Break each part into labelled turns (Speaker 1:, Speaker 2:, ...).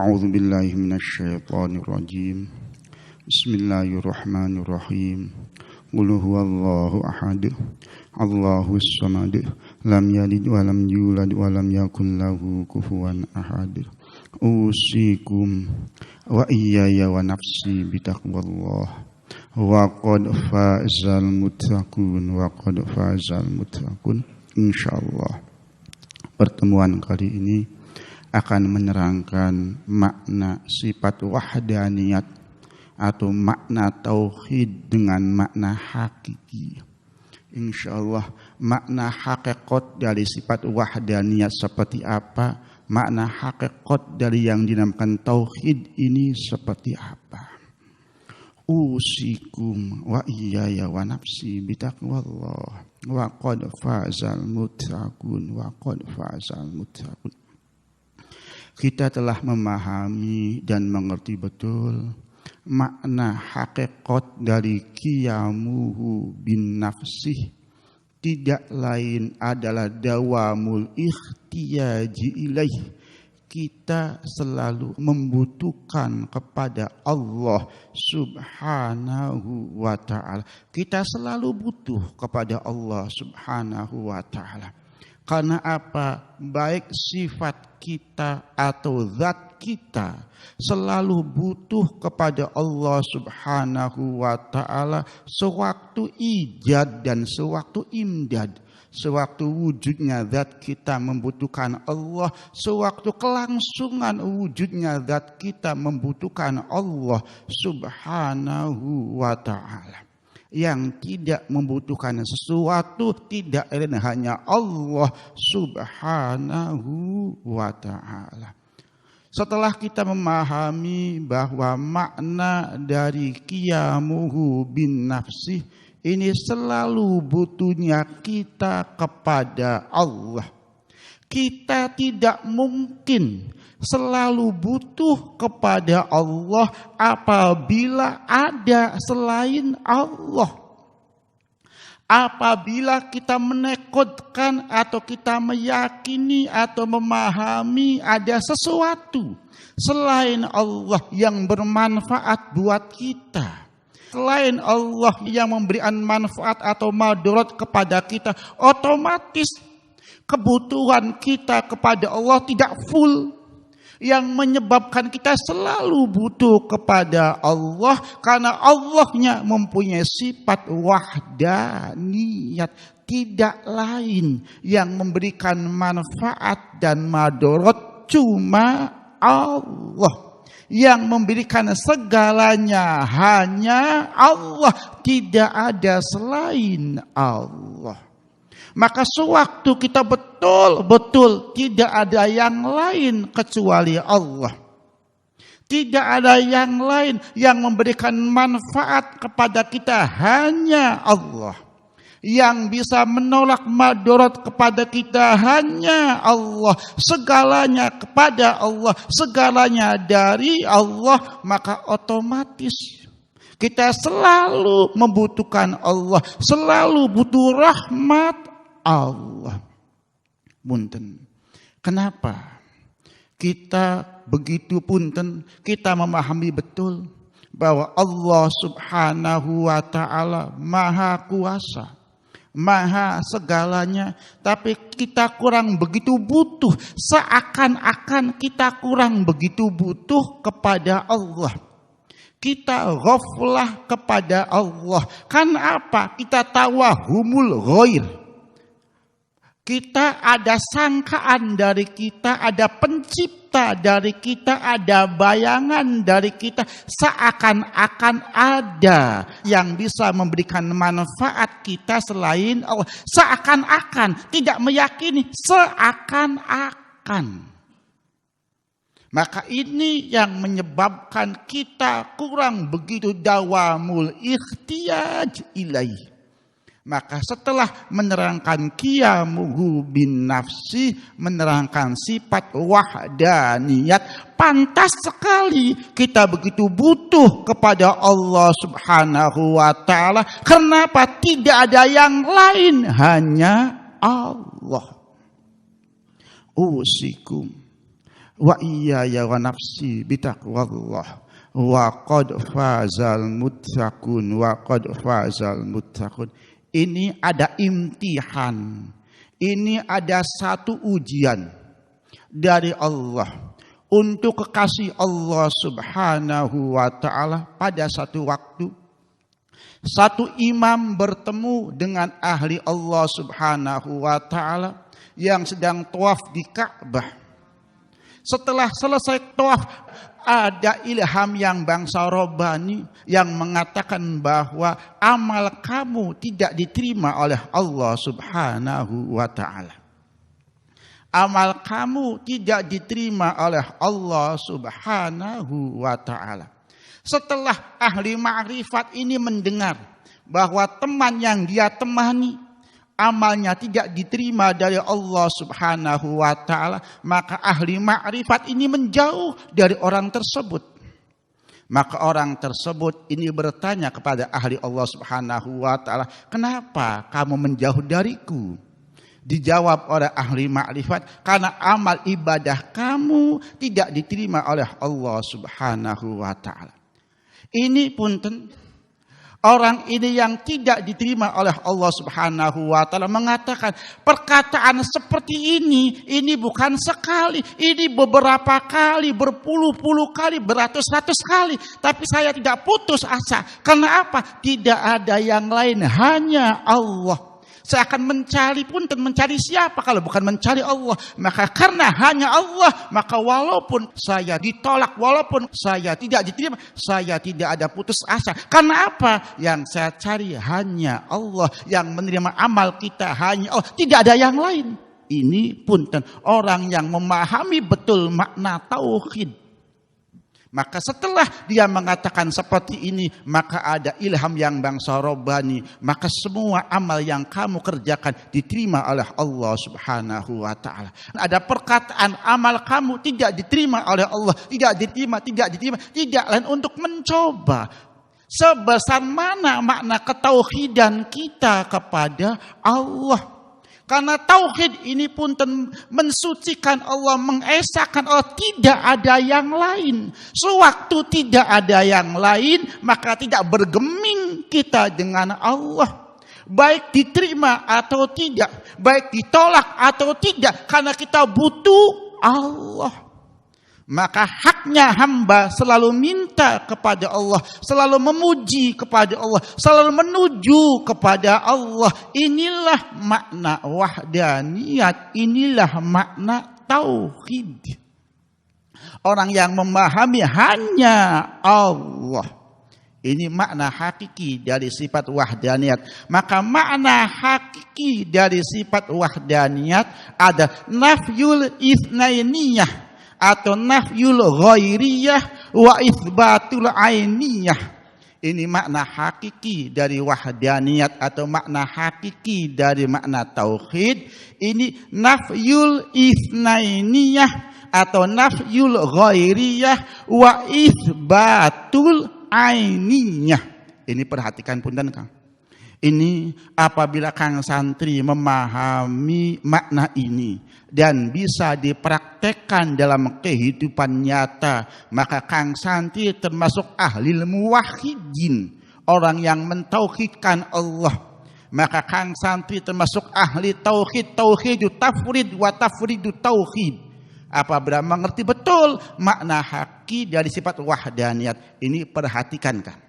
Speaker 1: A'udzu billahi minasyaitonir rajim. Bismillahirrahmanirrahim. Qul huwallahu ahad. Allahus samad. Lam yalid wa lam yulad wa lam yakul lahu kufuwan ahad. Usikum wa iyaya wa nafsi bitaqwallah. Wa qad fazal muttaqun wa qad fazal muttaqun. Insyaallah pertemuan kali ini akan menerangkan makna sifat wahdaniyat atau makna tauhid dengan makna hakiki. Insyaallah makna hakikat dari sifat wahdaniyat seperti apa, makna hakikat dari yang dinamakan tauhid ini seperti apa. Usikum wa iyaya wa nafsi bitaqwallah wa qad fazal muttaqun wa qad fazal muttaqun. Kita telah memahami dan mengerti betul makna hakikat dari qiyamuhu bin nafsih tidak lain adalah dawamul ihtiyaji ilaih. Kita selalu membutuhkan kepada Allah subhanahu wa ta'ala. Kita selalu butuh kepada Allah subhanahu wa ta'ala. Karena apa? Baik sifat kita atau zat kita selalu butuh kepada Allah subhanahu wa ta'ala sewaktu ijad dan sewaktu imdad. Sewaktu wujudnya zat kita membutuhkan Allah, sewaktu kelangsungan wujudnya zat kita membutuhkan Allah subhanahu wa ta'ala. Yang tidak membutuhkan sesuatu tidak lain hanya Allah subhanahu wa ta'ala. Setelah kita memahami bahwa makna dari qiyamuhu bin nafsih ini selalu butuhnya kita kepada Allah. Kita tidak mungkin selalu butuh kepada Allah apabila ada selain Allah. Apabila kita menekodkan atau kita meyakini atau memahami ada sesuatu selain Allah yang bermanfaat buat kita, selain Allah yang memberikan manfaat atau madarat kepada kita, otomatis kebutuhan kita kepada Allah tidak full. Yang menyebabkan kita selalu butuh kepada Allah karena Allahnya mempunyai sifat wahdaniyat. Tidak lain yang memberikan manfaat dan madarat cuma Allah. Yang memberikan segalanya hanya Allah, tidak ada selain Allah. Maka sewaktu kita betul-betul tidak ada yang lain kecuali Allah. Tidak ada yang lain yang memberikan manfaat kepada kita hanya Allah. Yang bisa menolak madarat kepada kita hanya Allah. Segalanya kepada Allah, segalanya dari Allah, maka otomatis kita selalu membutuhkan Allah, selalu butuh rahmat Allah. Punten. Kenapa? Kita begitu punten, kita memahami betul bahwa Allah subhanahu wa ta'ala maha kuasa, maha segalanya, tapi kita kurang begitu butuh, seakan-akan kita kurang begitu butuh kepada Allah. Kita ghaflah kepada Allah. Kan apa? Kita tawahumul ghair. Kita ada sangkaan dari kita, ada pencipta dari kita, ada bayangan dari kita. Seakan-akan ada yang bisa memberikan manfaat kita selain Allah. Seakan-akan, tidak meyakini, seakan-akan. Maka ini yang menyebabkan kita kurang begitu dawamul ikhtiyaj ilaih. Maka setelah menerangkan qiyamuhu bin nafsi, menerangkan sifat wahdaniyat, pantas sekali kita begitu butuh kepada Allah subhanahu wa ta'ala. Kenapa? Tidak ada yang lain, hanya Allah. Usikum Wa iyaya wa nafsi bitaqwallah wa qad fazal muttaqun wa qad fazal muttaqun. Ini ada imtihan. Ini ada satu ujian dari Allah untuk kekasih Allah Subhanahu wa taala. Pada satu waktu satu imam bertemu dengan ahli Allah Subhanahu wa taala yang sedang tawaf di Ka'bah. Setelah selesai tawaf, ada ilham yang bangsa Rabbani yang mengatakan bahwa amal kamu tidak diterima oleh Allah Subhanahu wa taala. Amal kamu tidak diterima oleh Allah Subhanahu wa taala. Setelah ahli ma'rifat ini mendengar bahwa teman yang dia temani amalnya tidak diterima dari Allah Subhanahu wa taala, maka ahli ma'rifat ini menjauh dari orang tersebut. Maka orang tersebut ini bertanya kepada ahli Allah Subhanahu wa taala, "Kenapa kamu menjauh dariku?" Dijawab oleh ahli ma'rifat, "Karena amal ibadah kamu tidak diterima oleh Allah Subhanahu wa taala." Ini punten, orang ini yang tidak diterima oleh Allah Subhanahu wa taala mengatakan perkataan seperti ini bukan sekali, ini beberapa kali, berpuluh-puluh kali, beratus-ratus kali, tapi saya tidak putus asa. Karena apa? Tidak ada yang lain, hanya Allah. Saya akan mencari punten, mencari siapa kalau bukan mencari Allah. Maka karena hanya Allah, maka walaupun saya ditolak, walaupun saya tidak diterima, saya tidak ada putus asa. Karena apa? Yang saya cari hanya Allah, yang menerima amal kita hanya Allah, tidak ada yang lain. Ini punten, orang yang memahami betul makna tauhid. Maka setelah dia mengatakan seperti ini, maka ada ilham yang bangsa Rabbani. Maka semua amal yang kamu kerjakan diterima oleh Allah Subhanahu wa ta'ala. Ada perkataan amal kamu tidak diterima oleh Allah. Tidak diterima. Tidak lain untuk mencoba. Sebesar mana makna ketauhidan kita kepada Allah. Karena tauhid ini pun mensucikan Allah, mengesahkan Allah, tidak ada yang lain. Sewaktu tidak ada yang lain, maka tidak bergeming kita dengan Allah. Baik diterima atau tidak, baik ditolak atau tidak, karena kita butuh Allah. Maka haknya hamba selalu minta kepada Allah, selalu memuji kepada Allah, selalu menuju kepada Allah. Inilah makna wahdaniyat, inilah makna tauhid. Orang yang memahami hanya Allah. Ini makna hakiki dari sifat wahdaniyat. Maka makna hakiki dari sifat wahdaniyat ada nafyul itsnainiyah atau nafyul ghairiyah wa itsbatul ainiyah. Ini makna hakiki dari wahdaniyat atau makna hakiki dari makna tauhid. Ini nafyul itsnainiyah atau nafyul ghairiyah wa itsbatul ainiyah. Ini perhatikan punten Kang. Ini apabila Kang santri memahami makna ini dan bisa dipraktekkan dalam kehidupan nyata, maka Kang santri termasuk ahli muwahhidin, orang yang mentauhidkan Allah. Maka Kang santri termasuk ahli tauhid, tauhidut tafrid wa tafridut tauhid. Apabila mengerti betul makna hakiki dari sifat wahdaniyat, ini perhatikan Kang.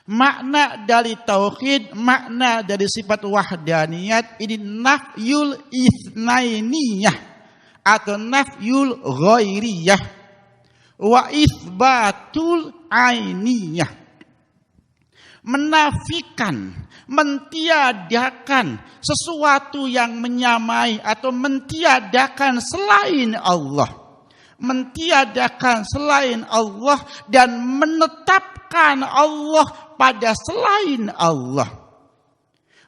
Speaker 1: Makna dari tauhid, makna dari sifat wahdaniyat ini nafyul itsnainiyah atau nafyul ghairiyah wa itsbatul ainiyah. Menafikan, mentiadakan sesuatu yang menyamai atau mentiadakan selain Allah. Mentiadakan selain Allah dan menetapkan Allah pada selain Allah.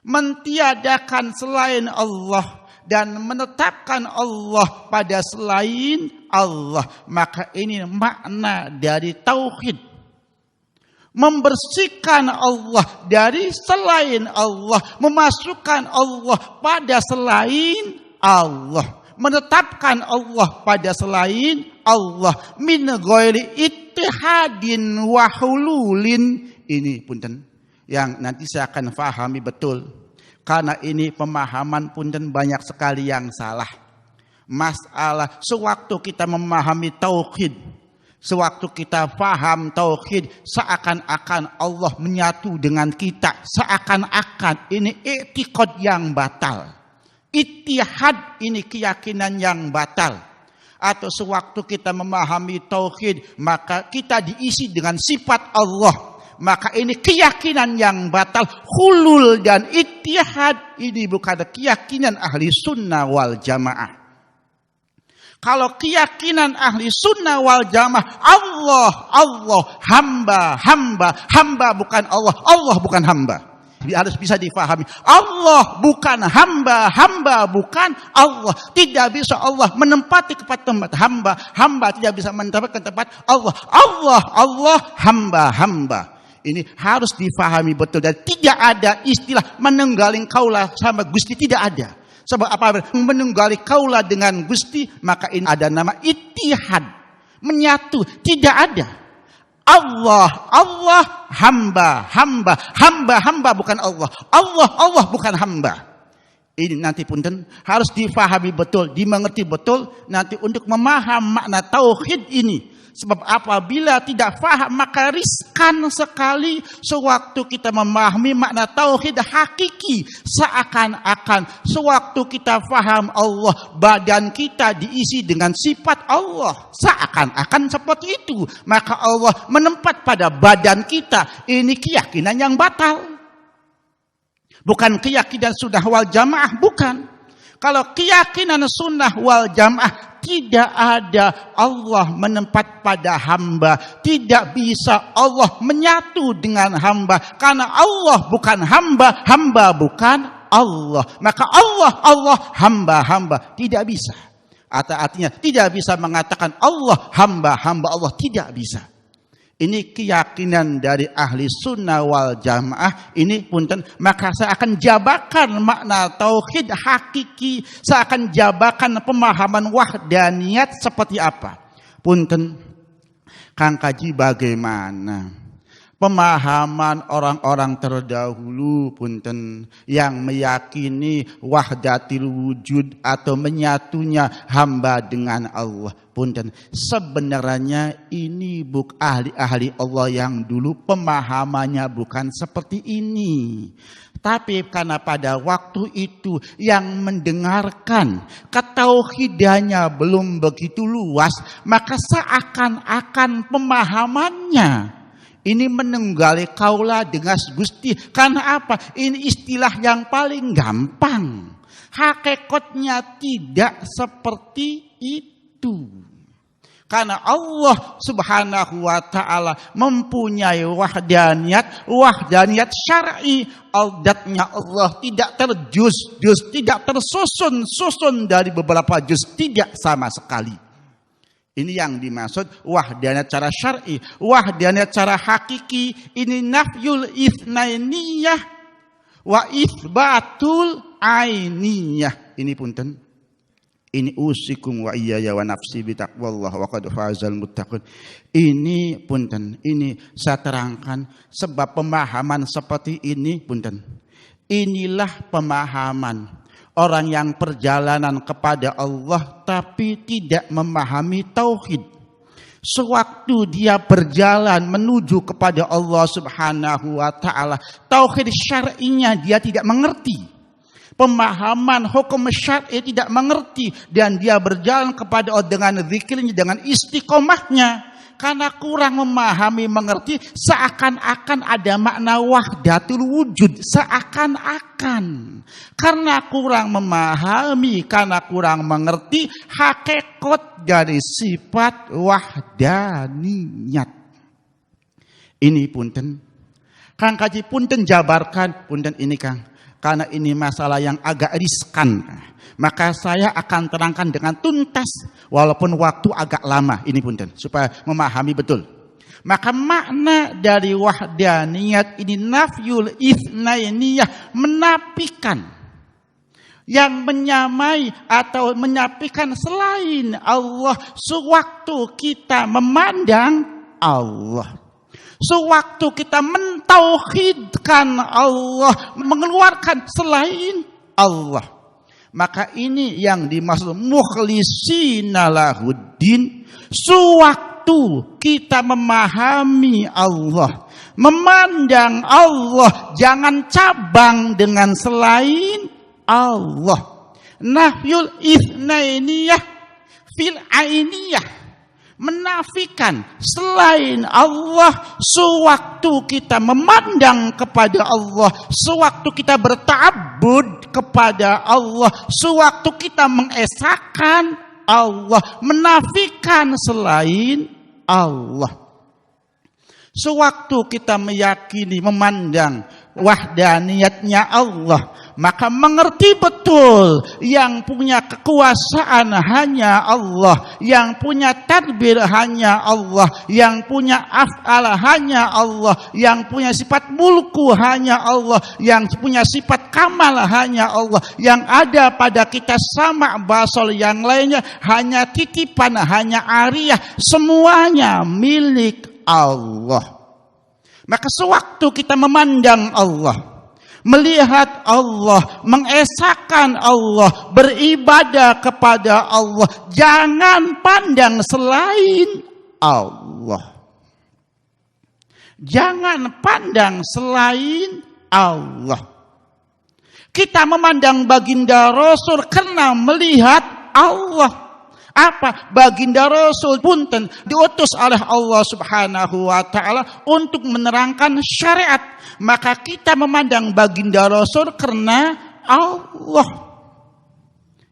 Speaker 1: Mentiadakan selain Allah dan menetapkan Allah pada selain Allah. Maka ini makna dari tauhid. Membersihkan Allah dari selain Allah, memasukkan Allah pada selain Allah. menetapkan Allah pada selain Allah, min ghairi ittihadin wa hululin. Ini punten yang nanti saya akan fahami betul, karena ini pemahaman punten banyak sekali yang salah. Masalah sewaktu kita memahami tauhid, sewaktu kita faham tauhid, seakan-akan Allah menyatu dengan kita, seakan-akan ini i'tiqad yang batal, ittihad ini keyakinan yang batal. Atau sewaktu kita memahami tauhid, maka kita diisi dengan sifat Allah, maka ini keyakinan yang batal. Hulul dan ittihad ini bukan keyakinan ahli sunnah wal jamaah. Kalau keyakinan ahli sunnah wal jamaah, Allah, hamba bukan Allah, Allah bukan hamba. Harus bisa difahami. Allah bukan hamba bukan Allah. Tidak bisa Allah menempati tempat hamba tidak bisa menempati tempat Allah. Allah, hamba. Ini harus difahami betul, dan tidak ada istilah menenggaling kaulah sama Gusti, tidak ada. Sebab apa? Menunggali kaulah dengan Gusti, maka ini ada nama ittihad, menyatu. Tidak ada. Allah, hamba bukan Allah. Allah bukan hamba. Ini nanti punten harus difahami betul, dimengerti betul nanti untuk memaham makna tauhid ini. Sebab apabila tidak faham maka riskan sekali sewaktu kita memahami makna tauhid hakiki. Seakan-akan sewaktu kita faham Allah, badan kita diisi dengan sifat Allah. Seakan-akan seperti itu. Maka Allah menempat pada badan kita. Ini keyakinan yang batal. Bukan keyakinan sunnah wal jamaah, bukan. Kalau keyakinan sunnah wal jamaah, tidak ada Allah menempat pada hamba. Tidak bisa Allah menyatu dengan hamba. Karena Allah bukan hamba, hamba bukan Allah. Maka Allah, hamba. Tidak bisa. Artinya tidak bisa mengatakan Allah, hamba Allah. Tidak bisa. Ini keyakinan dari ahli sunnah wal jamaah. Ini punten, maka saya akan jabarkan makna tauhid hakiki. Saya akan jabarkan pemahaman wahdaniyat seperti apa. Punten, Kang Kaji, bagaimana pemahaman orang-orang terdahulu punten yang meyakini wahdatil wujud atau menyatunya hamba dengan Allah. Punten, sebenarnya ini ahli-ahli Allah yang dulu pemahamannya bukan seperti ini. Tapi karena pada waktu itu yang mendengarkan ketauhidannya belum begitu luas, maka seakan-akan pemahamannya ini menunggali kaula dengan Gusti. Karena apa? Ini istilah yang paling gampang. Hakikatnya tidak seperti itu. Karena Allah subhanahu wa ta'ala mempunyai wahdaniyat syar'i. Aldatnya Allah tidak terjus-jus, tidak tersusun dari beberapa juz, tidak sama sekali. Ini yang dimaksud wahdaniyat secara syar'i. Wahdaniyat secara hakiki, ini nafyul itsnainiyah wa itsbatul ainiyah. Ini punten. Ini usikum wa iyaya wa nafsi bitaqwallah wa qad fazal muttaqun. Ini punten, ini saya terangkan sebab pemahaman seperti ini punten. Inilah pemahaman orang yang perjalanan kepada Allah tapi tidak memahami tauhid. Sewaktu dia berjalan menuju kepada Allah subhanahu wa ta'ala, tauhid syar'inya dia tidak mengerti. Pemahaman hukum syar'i tidak mengerti. Dan dia berjalan kepada Allah dengan zikirnya, dengan istiqomahnya. Karena kurang memahami, mengerti, seakan-akan ada makna wahdatul wujud. Seakan-akan. Karena kurang memahami, karena kurang mengerti hakikat dari sifat wahdaniyat. Ini punten. Kang Kaji punten jabarkan, punten ini Kang. Karena ini masalah yang agak riskan. Maka saya akan terangkan dengan tuntas. Walaupun waktu agak lama. Ini punten. Supaya memahami betul. Maka makna dari wahdaniyat ini nafyul itsnainiyah. Menafikan. yang menyamai atau menyapikan selain Allah sewaktu kita memandang Allah. Sewaktu kita mentauhidkan Allah, mengeluarkan selain Allah. Maka ini yang dimaksud mukhlisina lahuddin. Sewaktu kita memahami Allah, memandang Allah, jangan cabang dengan selain Allah. Nafyul itsnainiyah fil ainiyah, menafikan selain Allah sewaktu kita memandang kepada Allah, sewaktu kita berta'abbud kepada Allah, sewaktu kita mengesahkan Allah, menafikan selain Allah. Sewaktu kita meyakini, memandang wahdaniyatnya Allah, maka mengerti betul yang punya kekuasaan hanya Allah, yang punya tadbir hanya Allah, yang punya af'al hanya Allah, yang punya sifat mulku hanya Allah, yang punya sifat kamal hanya Allah, yang ada pada kita sama basol, yang lainnya hanya titipan, hanya ariyah, semuanya milik Allah. Maka sewaktu kita memandang Allah, melihat Allah, mengesahkan Allah, beribadah kepada Allah, jangan pandang selain Allah. Jangan pandang selain Allah. Kita memandang baginda Rasul karena melihat Allah. Apa? Baginda Rasul punten diutus oleh Allah Subhanahu wa taala untuk menerangkan syariat. Maka kita memandang baginda Rasul karena Allah.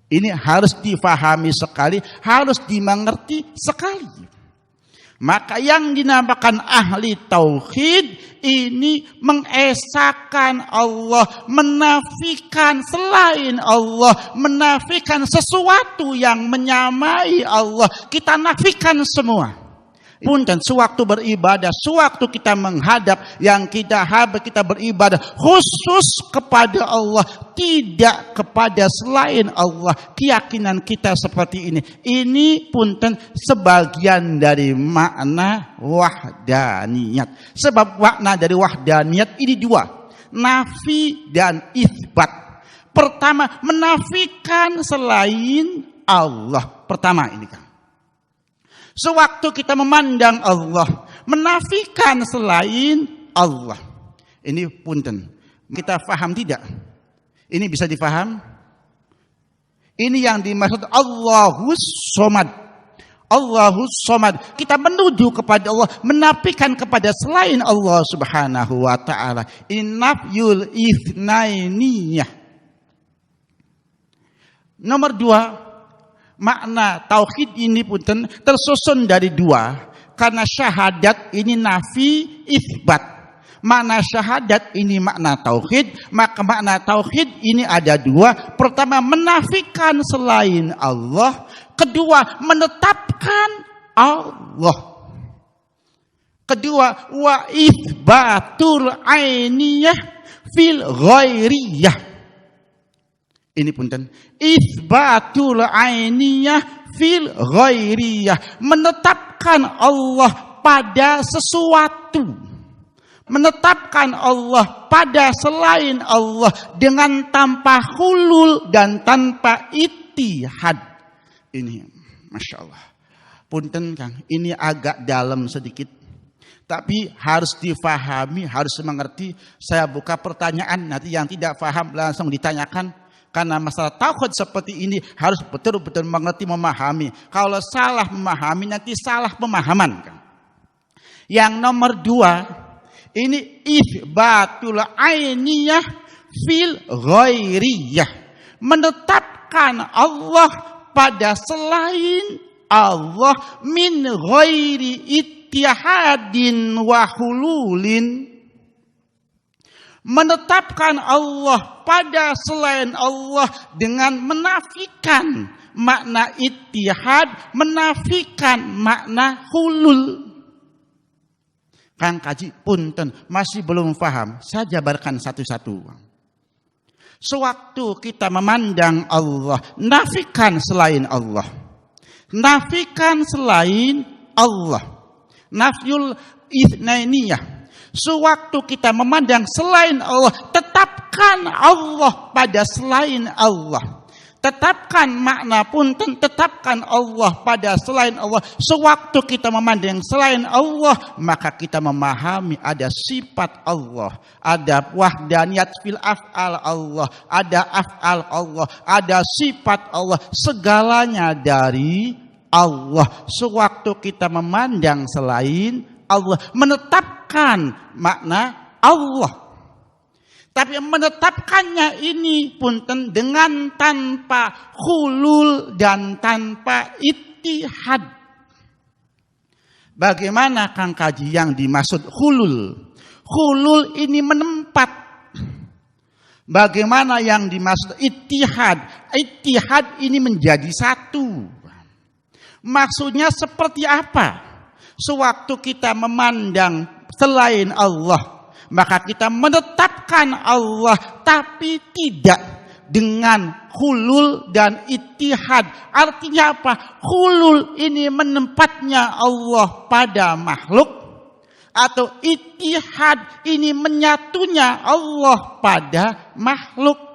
Speaker 1: Ini harus difahami sekali, harus dimengerti sekali. Maka yang dinamakan ahli tauhid ini mengesahkan Allah, menafikan selain Allah, menafikan sesuatu yang menyamai Allah. Kita nafikan semua. Punten, sewaktu beribadah, sewaktu kita menghadap, yang kita beribadah khusus kepada Allah, tidak kepada selain Allah. Keyakinan kita seperti ini. Ini punten sebagian dari makna wahdaniyat. Sebab makna dari wahdaniyat ini dua, nafi dan itsbat. Pertama, menafikan selain Allah. Pertama ini kan. Sewaktu kita memandang Allah, menafikan selain Allah. Ini punten, kita faham tidak? Ini bisa difaham? Ini yang dimaksud Allahus Somad. Allahus Somad. Kita menuju kepada Allah, menafikan kepada selain Allah Subhanahu wa taala. Nafyul itsnainiyah. Nomor 2, makna tauhid ini punten tersusun dari dua, karena syahadat ini nafi itsbat. Makna syahadat ini makna tauhid, maka makna tauhid ini ada dua. Pertama, menafikan selain Allah. Kedua, menetapkan Allah. Kedua, wa itsbatul ainiyah fil ghairiyah. Ini punten, itsbatul ainiyah fil ghairiyah, menetapkan Allah pada sesuatu, menetapkan Allah pada selain Allah dengan tanpa hulul dan tanpa ittihad. Ini Masya Allah, punten Kang, ini agak dalam sedikit, tapi harus difahami, harus mengerti. Saya buka pertanyaan, nanti yang tidak paham langsung ditanyakan. Karena masalah tauhid seperti ini harus betul-betul mengerti, memahami. Kalau salah memahami, nanti salah pemahaman. Yang nomor 2, ini itsbatul ainiyah fil ghairiyah, menetapkan Allah pada selain Allah min ghairi ittihadin wa hululin. Menetapkan Allah pada selain Allah dengan menafikan makna ittihad, menafikan makna hulul. Kang Kaji punten, masih belum paham. Saya jabarkan satu-satu. Sewaktu kita memandang Allah, nafikan selain Allah. Nafikan selain Allah. Nafyul itsnainiyah. Sewaktu kita memandang selain Allah, tetapkan Allah pada selain Allah. Tetapkan makna punten, tetapkan Allah pada selain Allah. Sewaktu kita memandang selain Allah, maka kita memahami ada sifat Allah, ada wahdaniyat fil af'al Allah, ada af'al Allah, ada sifat Allah, segalanya dari Allah. Sewaktu kita memandang selain Allah, menetapkan makna Allah. Tapi menetapkannya ini punten dengan tanpa hulul dan tanpa ittihad. Bagaimana Kang Kaji yang dimaksud hulul? Hulul ini menempat. Bagaimana yang dimaksud ittihad? Ittihad ini menjadi satu. Maksudnya seperti apa? Sewaktu kita memandang selain Allah, maka kita menetapkan Allah, tapi tidak dengan hulul dan ittihad. Artinya apa? Hulul ini menempatnya Allah pada makhluk, atau ittihad ini menyatunya Allah pada makhluk.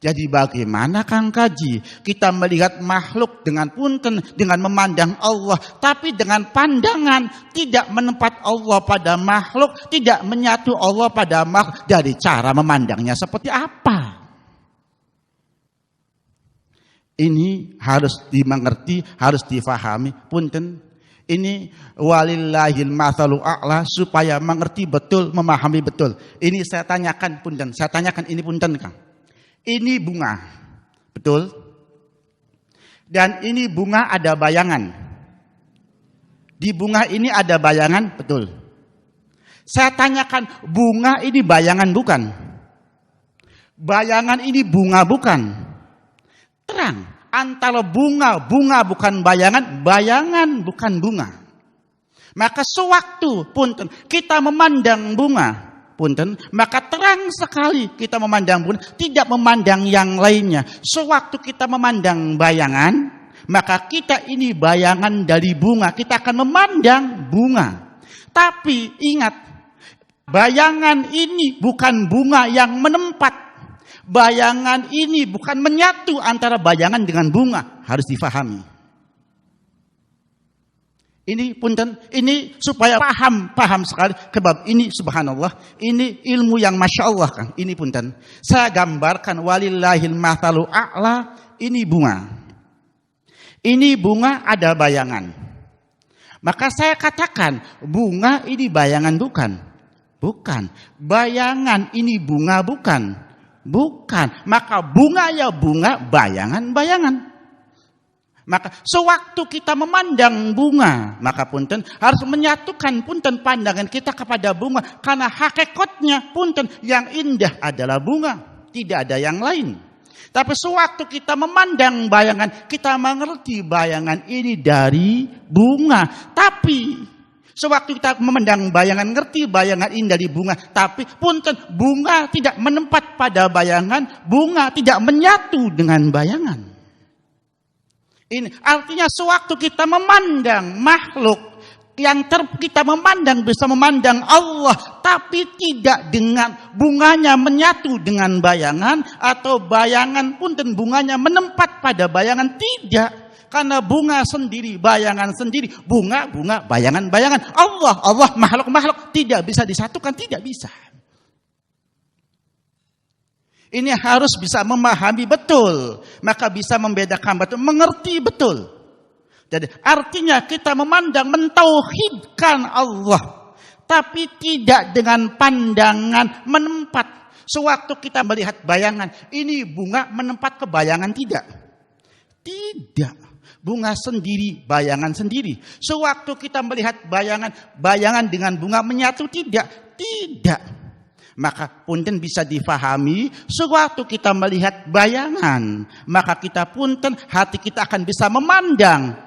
Speaker 1: Jadi bagaimana Kang Kaji kita melihat makhluk dengan punten, dengan memandang Allah, tapi dengan pandangan tidak menempat Allah pada makhluk, tidak menyatu Allah pada makhluk. Dari cara memandangnya seperti apa? Ini harus dimengerti, harus difahami. Punten, ini walillahil matsalul a'la, supaya mengerti betul, memahami betul. Ini saya tanyakan punten, saya tanyakan ini punten Kang. Ini bunga, betul? Dan ini bunga ada bayangan. Di bunga ini ada bayangan, betul? Saya tanyakan, bunga ini bayangan bukan? Bayangan ini bunga bukan? Terang, antara bunga bukan bayangan, bayangan bukan bunga. Maka sewaktu punten kita memandang bunga, punten, maka terang sekali kita memandang bunga, tidak memandang yang lainnya. Sewaktu kita memandang bayangan, maka kita ini bayangan dari bunga, kita akan memandang bunga. Tapi ingat, bayangan ini bukan bunga yang menempat. Bayangan ini bukan menyatu antara bayangan dengan bunga, harus difahami. Ini punten, ini supaya paham sekali. Kebab ini subhanallah, ini ilmu yang masya Allah Kang. Ini punten, saya gambarkan walillahil matsalu a'la. Ini bunga. Ini bunga ada bayangan. Maka saya katakan bunga ini bayangan bukan? Bukan. Bayangan ini bunga bukan? Bukan. Maka bunga ya bunga, bayangan. Maka sewaktu kita memandang bunga, maka punten harus menyatukan punten pandangan kita kepada bunga, karena hakikatnya punten yang indah adalah bunga, tidak ada yang lain. Tapi sewaktu kita memandang bayangan, kita mengerti bayangan ini dari bunga. Tapi sewaktu kita memandang bayangan, ngerti bayangan ini dari bunga, tapi punten bunga tidak menempat pada bayangan, bunga tidak menyatu dengan bayangan. Ini artinya sewaktu kita memandang makhluk, yang kita memandang bisa memandang Allah, tapi tidak dengan bunganya menyatu dengan bayangan, atau bayangan punten bunganya menempat pada bayangan, tidak. Karena bunga sendiri, bayangan sendiri, bunga, bayangan. Allah, makhluk tidak bisa disatukan, tidak bisa. Ini harus bisa memahami betul, maka bisa membedakan betul, mengerti betul. Jadi artinya kita memandang, mentauhidkan Allah, tapi tidak dengan pandangan menempat. Sewaktu kita melihat bayangan, ini bunga menempat ke bayangan, tidak. Tidak. Bunga sendiri, bayangan sendiri. Sewaktu kita melihat bayangan dengan bunga menyatu, tidak. Tidak. Maka punten bisa difahami, sewaktu kita melihat bayangan, maka kita punten, hati kita akan bisa memandang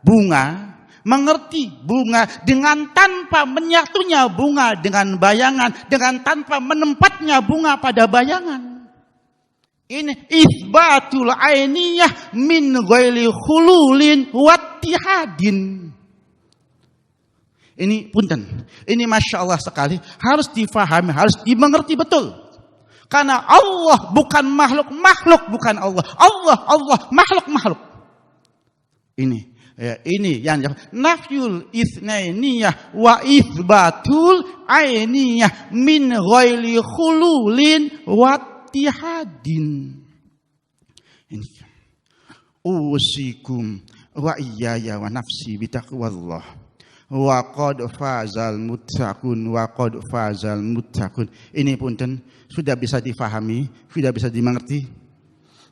Speaker 1: bunga, mengerti bunga, dengan tanpa menyatunya bunga dengan bayangan, dengan tanpa menempatnya bunga pada bayangan. Ini itsbatul ainiyah min ghairi khululin wattihadin. Ini punten. Ini Masya Allah sekali. Harus difahami, harus dimengerti betul. Karena Allah bukan makhluk, makhluk bukan Allah. Allah, makhluk. Ini yang nafyul itsnainiyah wa itsbatul ainiyah min ghairi khululin wattihadin. Ini usikum wa iyaya wa nafsi bitaqwallah. Wa qad fazal muttaqun. Ini punten sudah bisa difahami, sudah bisa dimengerti.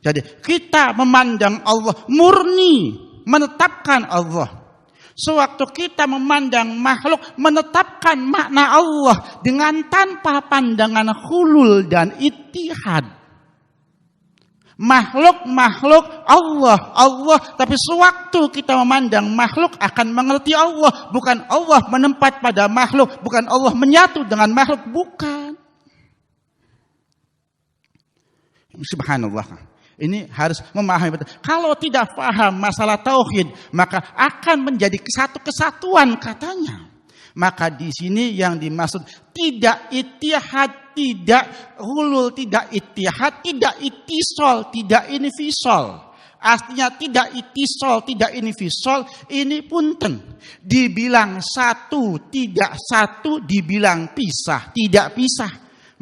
Speaker 1: Jadi kita memandang Allah murni, menetapkan Allah. Sewaktu kita memandang makhluk, menetapkan makna Allah dengan tanpa pandangan hulul dan ittihad. Makhluk Allah, tapi sewaktu kita memandang makhluk akan mengerti Allah, bukan Allah menempat pada makhluk, bukan Allah menyatu dengan makhluk, bukan. Subhanallah. Ini harus memahami betul. Kalau tidak paham masalah tauhid, maka akan menjadi satu kesatuan katanya. Maka di sini yang dimaksud tidak ittihad, tidak hulul, tidak ittihad, tidak ittisal, tidak infisal. Artinya tidak ittisal, tidak infisal, ini punten. Dibilang satu, tidak satu, dibilang pisah, tidak pisah.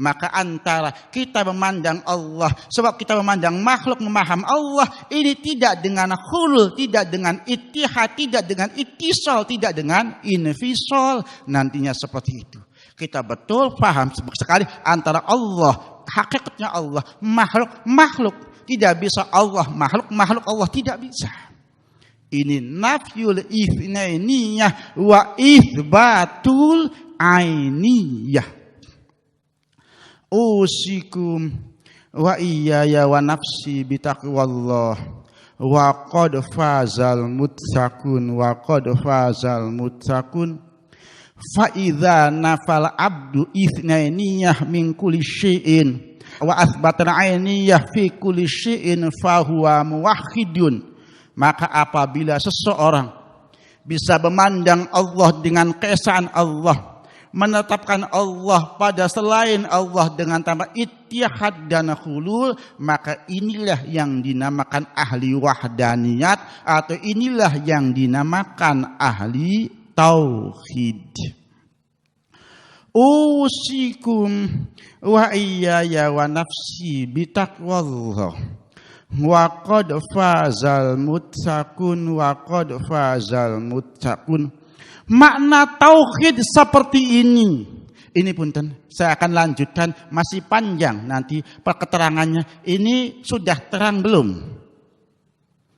Speaker 1: Maka antara kita memandang Allah, sebab kita memandang makhluk, memaham Allah, ini tidak dengan hulul, tidak dengan ittihad, tidak dengan ittisal, tidak dengan infisal. Nantinya seperti itu. Kita betul paham sekali antara Allah, hakikatnya Allah, makhluk. Tidak bisa Allah makhluk Allah tidak bisa. Ini nafyul itsnainiyah wa itsbatul ainiyah. Usikum wa iyaya wa nafsi bitaqwallah wa qad fazal muttaqun fa idza nafal abdu itsnainiyah min kulli syai'in wa athbata ainiyah fi kulli syai'in fa huwa muwahhidun. Maka apabila seseorang bisa memandang Allah dengan keesaan Allah, menetapkan Allah pada selain Allah dengan tanpa ittihad dan hulul, maka inilah yang dinamakan ahli wahdaniyat, atau inilah yang dinamakan ahli tauhid. Usikum wa iyaya wa nafsi bitaqwallah wa qad fazal muttaqun. Makna tauhid seperti ini. Ini punten, saya akan lanjutkan, masih panjang nanti keterangannya. Ini sudah terang belum?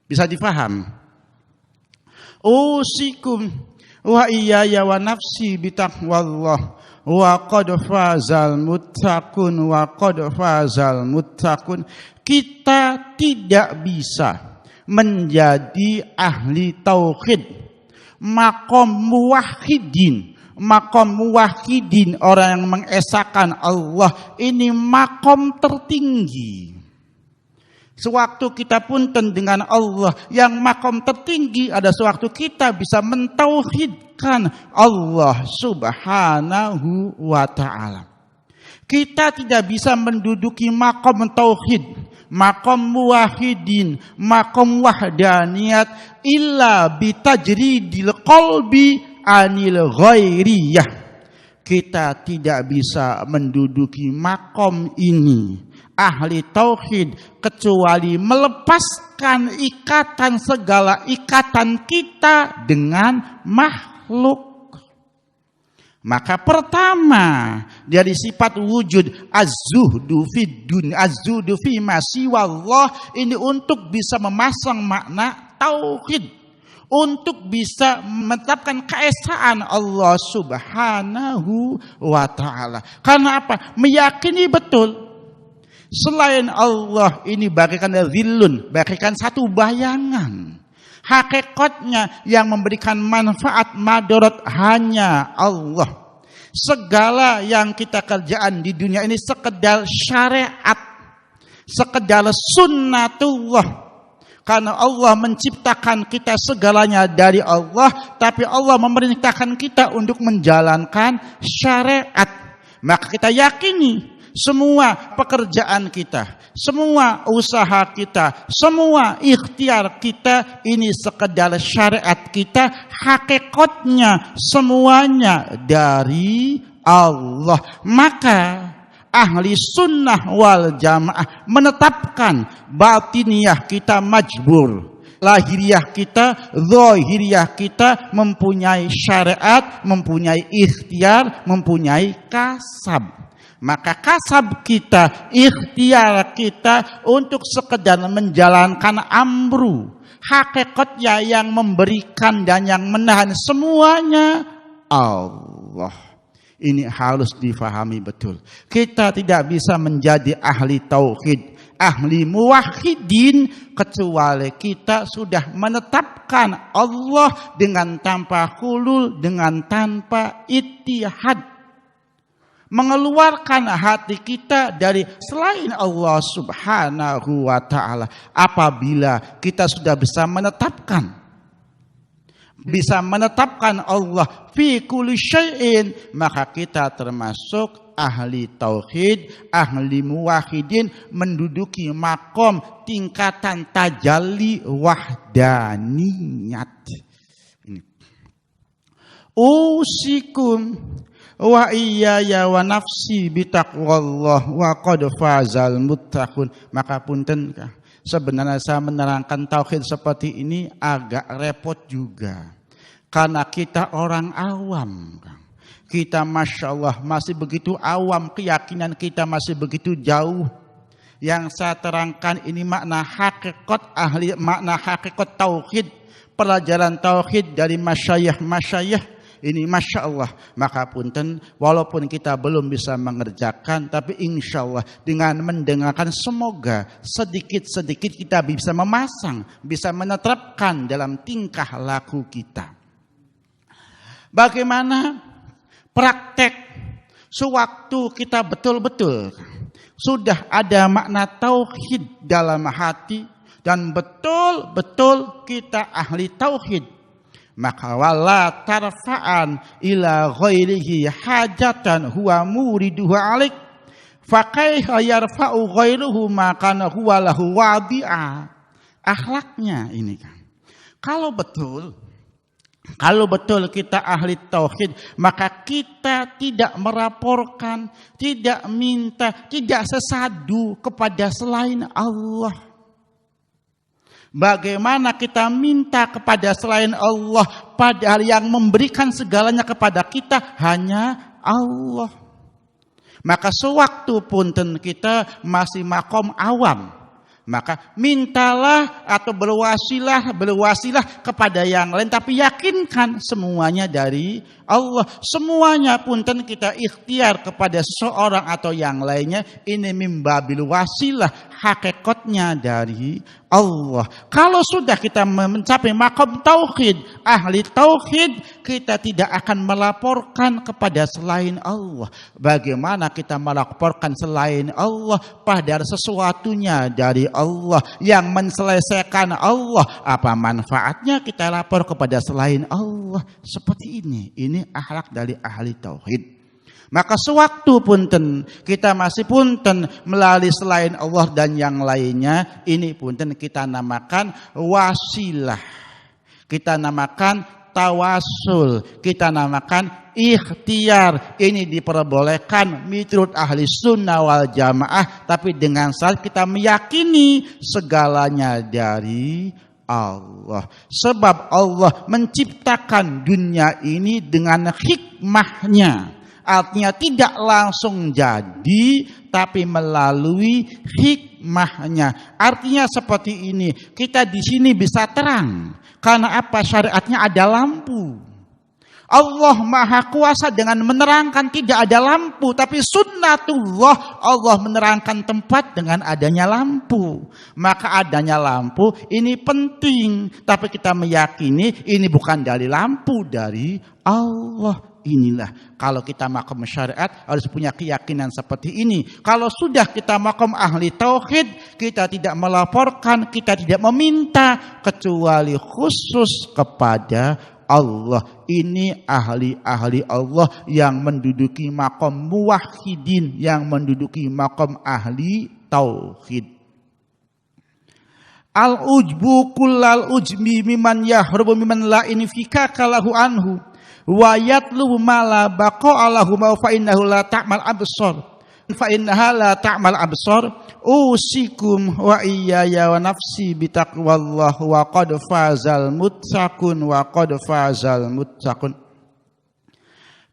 Speaker 1: Bisa difaham? Usikum wa iyaya wa nafsi bitaqwallah wa qad fazal muttaqun. Kita tidak bisa menjadi ahli tauhid, makom muwahhidin, orang yang mengesahkan Allah, ini makom tertinggi. Sewaktu kita punten dengan Allah, yang makom tertinggi ada sewaktu kita bisa mentauhidkan Allah subhanahu wa ta'ala. Kita tidak bisa menduduki makom tauhid, makom muwahhidin, makom wahdaniyat illa bitajridil qalbi anil ghairiyah. Kita tidak bisa menduduki makom ini, ahli tauhid, kecuali melepaskan ikatan, segala ikatan kita dengan makhluk. Maka pertama dari sifat wujud az-zuhdu fid dunya, az-zuhdu fi ma siwallah, ini untuk bisa memasang makna tauhid, untuk bisa menetapkan keesaan Allah subhanahu wa ta'ala. Karena apa? Meyakini betul selain Allah ini bagaikan zillun, bagaikan satu bayangan. Hakikatnya yang memberikan manfaat madarat hanya Allah. Segala yang kita kerjaan di dunia ini sekedar syariat. sekedar sunnatullah. Karena Allah menciptakan kita segalanya dari Allah, tapi Allah memerintahkan kita untuk menjalankan syariat. Maka kita yakini semua pekerjaan kita, semua usaha kita, semua ikhtiar kita ini sekedar syariat kita, hakikatnya semuanya dari Allah. Maka ahli sunnah wal jamaah menetapkan batiniyah kita majbur, lahiriah kita, zahiriah kita mempunyai syariat, mempunyai ikhtiar, mempunyai kasab. Maka kasab kita, ikhtiar kita untuk sekedar menjalankan amru, hakikatnya yang memberikan dan yang menahan semuanya Allah. Ini harus difahami betul. Kita tidak bisa menjadi ahli tauhid, ahli muwahhidin, kecuali kita sudah menetapkan Allah dengan tanpa hulul, dengan tanpa ittihad. Mengeluarkan hati kita dari selain Allah subhanahu wa ta'ala. Apabila kita sudah bisa menetapkan Allah fi kulli syai'in, maka kita termasuk ahli tauhid, ahli muwahhidin, menduduki makom tingkatan tajalli wahdaniyat. Ini. Usikum wa iyaya wa nafsi bitaqwallah wa qad fazal muttaqun. Maka puntenkah, sebenarnya saya menerangkan tauhid seperti ini agak repot juga. Karena kita orang awam. Kita Masya Allah masih begitu awam, keyakinan kita masih begitu jauh. Yang saya terangkan ini makna hakikat makna hakikat tauhid. Pelajaran tauhid dari masyayikh. Ini Masya Allah. Maka punten, walaupun kita belum bisa mengerjakan, tapi insya Allah dengan mendengarkan semoga sedikit-sedikit kita bisa memasang, bisa menerapkan dalam tingkah laku kita. Bagaimana praktek sewaktu kita betul-betul sudah ada makna tauhid dalam hati dan betul-betul kita ahli tauhid. Maka wala tarfa'an ila ghairihi hajatan huwa muriduhu alik fakaiha yarfa'u ghairuhu makana huwa lahu wadi'a. Akhlaknya ini kan, kalau betul kita ahli tauhid, maka kita tidak melaporkan, tidak minta, tidak sesadu kepada selain Allah. Bagaimana kita minta kepada selain Allah, padahal yang memberikan segalanya kepada kita hanya Allah. Maka sewaktu punten kita masih makom awam, maka mintalah atau berwasilah kepada yang lain, tapi yakinkan semuanya dari Allah. Semuanya punten kita ikhtiar kepada seorang atau yang lainnya, ini mimbabil wasilah, hakikatnya dari Allah. Kalau sudah kita mencapai makom tauhid, ahli tauhid, kita tidak akan melaporkan kepada selain Allah. Bagaimana kita melaporkan selain Allah padahal sesuatunya dari Allah yang menselesaikan Allah? Apa manfaatnya kita lapor kepada selain Allah? Seperti ini akhlak dari ahli tauhid. Maka sewaktu punten kita masih punten melalui selain Allah dan yang lainnya, ini punten kita namakan wasilah, kita namakan tawasul, kita namakan ikhtiar. Ini diperbolehkan menurut ahli sunnah wal jamaah, tapi dengan syarat kita meyakini segalanya dari Allah. Sebab Allah menciptakan dunia ini dengan hikmahnya. Artinya tidak langsung jadi, tapi melalui hikmahnya. Artinya seperti ini, kita di sini bisa terang. Karena apa? Syariatnya ada lampu. Allah Maha Kuasa dengan menerangkan tidak ada lampu, tapi sunnatullah Allah menerangkan tempat dengan adanya lampu. Maka adanya lampu ini penting, tapi kita meyakini ini bukan dari lampu dari Allah inilah. Kalau kita makom syariat harus punya keyakinan seperti ini. Kalau sudah kita makom ahli tauhid, kita tidak melaporkan, kita tidak meminta kecuali khusus kepada Allah. Ini ahli-ahli Allah yang menduduki makom muwahhidin, yang menduduki makom ahli tauhid. Al-ujbu kullal ujmi miman yahrubu miman la infika kalahu anhu wa yatlu ma la baqa'alahu ma fa innahu la ta'mal absar fa innaha la ta'mal absar usikum wa iyaya wa nafsi bitaqwallah wa qad fazal muttaqun wa qad fazal muttaqun.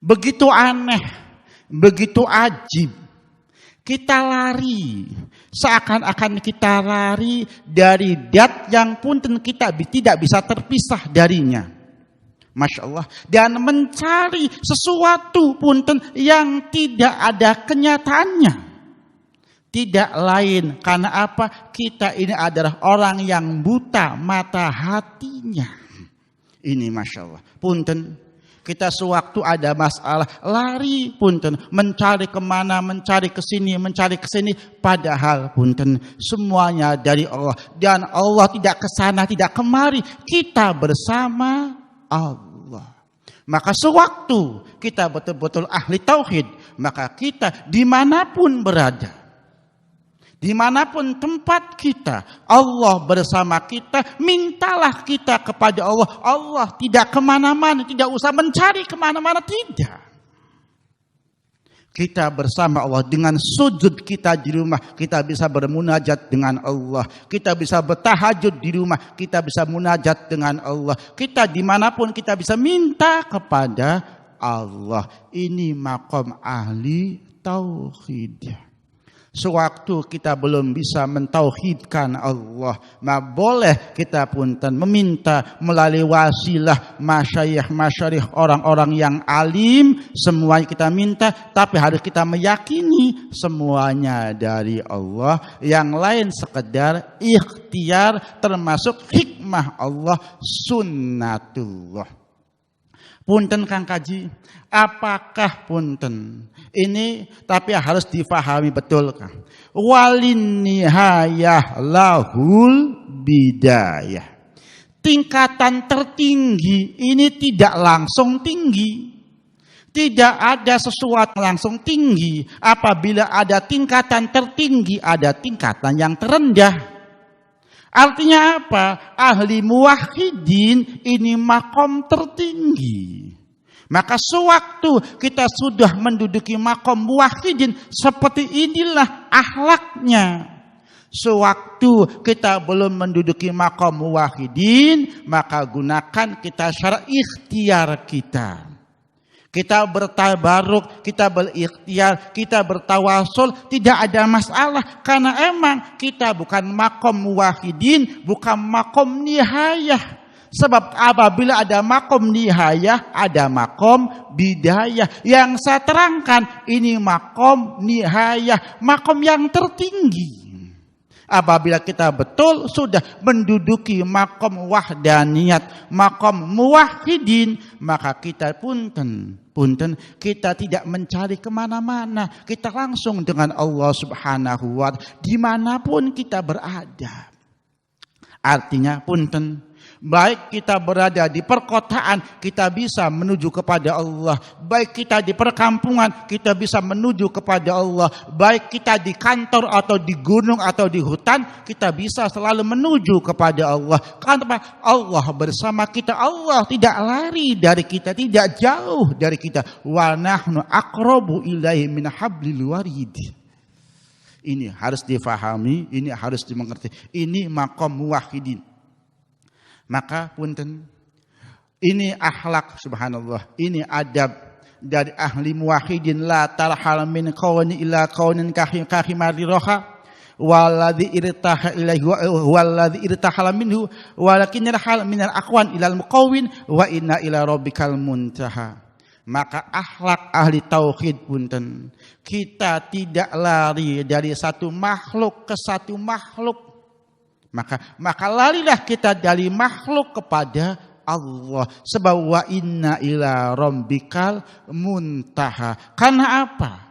Speaker 1: Begitu aneh, begitu ajib, kita lari seakan-akan kita lari dari zat yang punten kita tidak bisa terpisah darinya. Masya Allah. Dan mencari sesuatu punten yang tidak ada kenyataannya. Tidak lain karena apa? Kita ini adalah orang yang buta mata hatinya. Ini Masya Allah. Punten, kita sewaktu ada masalah lari punten, mencari kemana, mencari kesini, mencari kesini. Padahal punten semuanya dari Allah. Dan Allah tidak kesana, tidak kemari. Kita bersama Allah. Maka sewaktu kita betul-betul ahli tauhid, maka kita dimanapun berada, dimanapun tempat kita, Allah bersama kita, mintalah kita kepada Allah. Allah tidak kemana-mana, tidak usah mencari kemana-mana, tidak. Kita bersama Allah dengan sujud kita di rumah, kita bisa bermunajat dengan Allah. Kita bisa bertahajud di rumah, kita bisa munajat dengan Allah. Kita dimanapun kita bisa minta kepada Allah. Ini maqam ahli tauhid. Sewaktu kita belum bisa mentauhidkan Allah, maka boleh kita punten meminta melalui wasilah masyayikh orang-orang yang alim, semuanya kita minta, tapi harus kita meyakini semuanya dari Allah. Yang lain sekedar ikhtiar, termasuk hikmah Allah, sunnatullah. Punten Kang Kaji, apakah punten ini tapi harus difahami betul Kang. Walin nihayah lahul bidayah. Tingkatan tertinggi ini tidak langsung tinggi. Tidak ada sesuatu langsung tinggi. Apabila ada tingkatan tertinggi, ada tingkatan yang terendah. Artinya apa? Ahli muwahhidin ini makom tertinggi. Maka sewaktu kita sudah menduduki makom muwahhidin, seperti inilah akhlaknya. Sewaktu kita belum menduduki makom muwahhidin, maka gunakan kita secara ikhtiar kita. Kita bertabaruk, kita berikhtiar, kita bertawasul, tidak ada masalah. Karena emang kita bukan makom muwahhidin, bukan makom nihayah. Sebab apabila ada makom nihayah, ada makom bidayah. Yang saya terangkan, ini makom nihayah, makom yang tertinggi. Apabila kita betul sudah menduduki makom wahdaniyat, makom muwahhidin, maka kita punten, kita tidak mencari kemana-mana. Kita langsung dengan Allah subhanahu wa ta'ala, dimanapun kita berada. Artinya punten, baik kita berada di perkotaan, kita bisa menuju kepada Allah. Baik kita di perkampungan, kita bisa menuju kepada Allah. Baik kita di kantor atau di gunung atau di hutan, kita bisa selalu menuju kepada Allah. Karena Allah bersama kita. Allah tidak lari dari kita, tidak jauh dari kita. Wa nahnu aqrabu ilaihi min hablil warid. Ini harus difahami, ini harus dimengerti. Ini maqam muwahhidin. Maka punten, ini akhlak subhanallah, ini adab dari ahli muwahhidin. La tarhal min qawni illa qawnin kahimari roha waladhi irtaha ilaihi waladhi irtahala minhu walakin irhal minal aqwan ilal muqawwin wa inna ila rabbikal muntaha. Maka akhlak ahli tauhid punten, kita tidak lari dari satu makhluk ke satu makhluk. Maka larilah kita dari makhluk kepada Allah. Sebab wa inna ila rabbikal muntaha. Karena apa?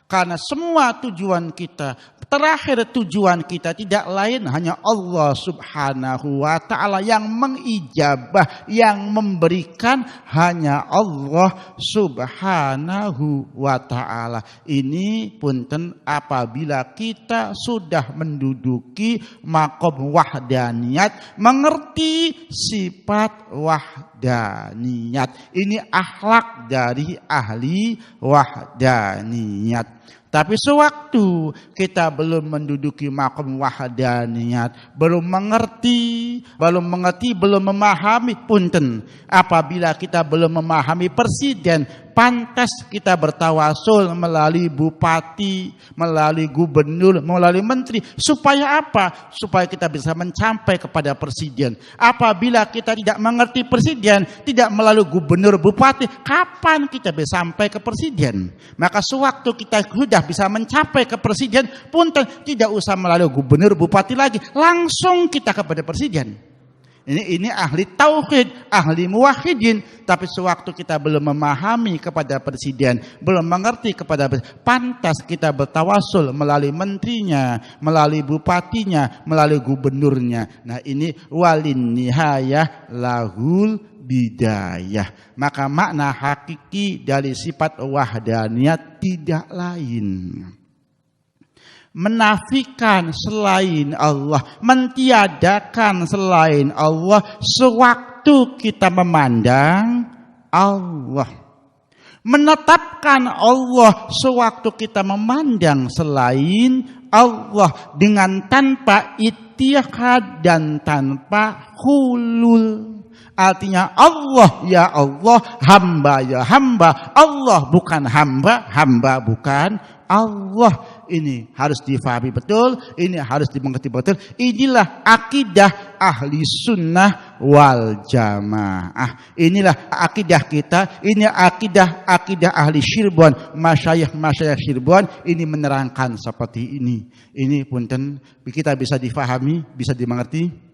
Speaker 1: Karena semua tujuan kita, terakhir tujuan kita tidak lain hanya Allah subhanahu wa ta'ala. Yang mengijabah, yang memberikan hanya Allah subhanahu wa ta'ala. Ini punten apabila kita sudah menduduki maqam wahdaniyat, mengerti sifat wahdaniyat. Ini akhlak dari ahli wahdaniyat. Tapi sewaktu kita belum menduduki maqam wahdaniyat, belum mengerti, belum memahami, punten, apabila kita belum memahami presiden, pantas kita bertawasul melalui bupati, melalui gubernur, melalui menteri. Supaya apa? Supaya kita bisa mencapai kepada presiden. Apabila kita tidak mengerti presiden, tidak melalui gubernur, bupati, kapan kita bisa sampai ke presiden? Maka sewaktu kita sudah bisa mencapai ke presiden, punten, tidak usah melalui gubernur, bupati lagi, langsung kita kepada presiden. Ini ahli tauhid, ahli muwahhidin. Tapi sewaktu kita belum memahami kepada presiden, belum mengerti kepada presiden, pantas kita bertawasul melalui menterinya, melalui bupatinya, melalui gubernurnya. Nah ini walin nihayah lahul bidayah. Maka makna hakiki dari sifat wahdaniyat tidak lain menafikan selain Allah, mentiadakan selain Allah sewaktu kita memandang Allah, menetapkan Allah sewaktu kita memandang selain Allah dengan tanpa ittihad dan tanpa hulul. Artinya Allah ya Allah, hamba ya hamba, Allah bukan hamba, hamba bukan Allah. Ini harus difahami betul, ini harus dimengerti betul. Inilah akidah ahli sunnah wal jamaah. Inilah akidah kita, ini akidah ahli Syirban, masyayikh Syirban. Ini menerangkan seperti ini. Ini punten kita bisa difahami, bisa dimengerti.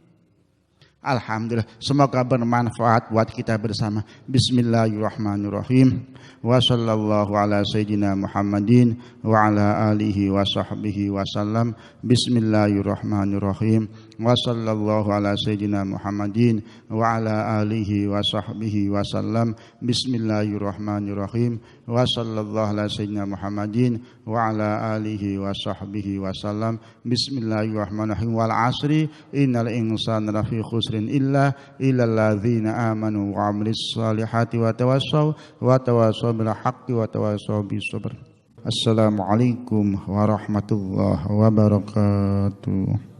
Speaker 1: Alhamdulillah, semoga bermanfaat buat kita bersama. Bismillahirrahmanirrahim. Wa sallallahu ala sayyidina Muhammadin wa ala alihi wa sahbihi wa sallam. Bismillahirrahmanirrahim. Wa sallallahu ala sayyidina Muhammadin wa ala alihi wa sahbihi wa sallam. Bismillahirrahmanirrahim. Wa sallallahu ala sayyidina Muhammadin wa ala alihi wa sahbihi wa sallam. Bismillahirrahmanirrahim. Wal asri innal insana lafi khusrin illa illalladzina amanu wa amilis salihati wa tawassaw bil haqqi wa tawassaw bis sabr. Assalamualaikum warahmatullahi wabarakatuh.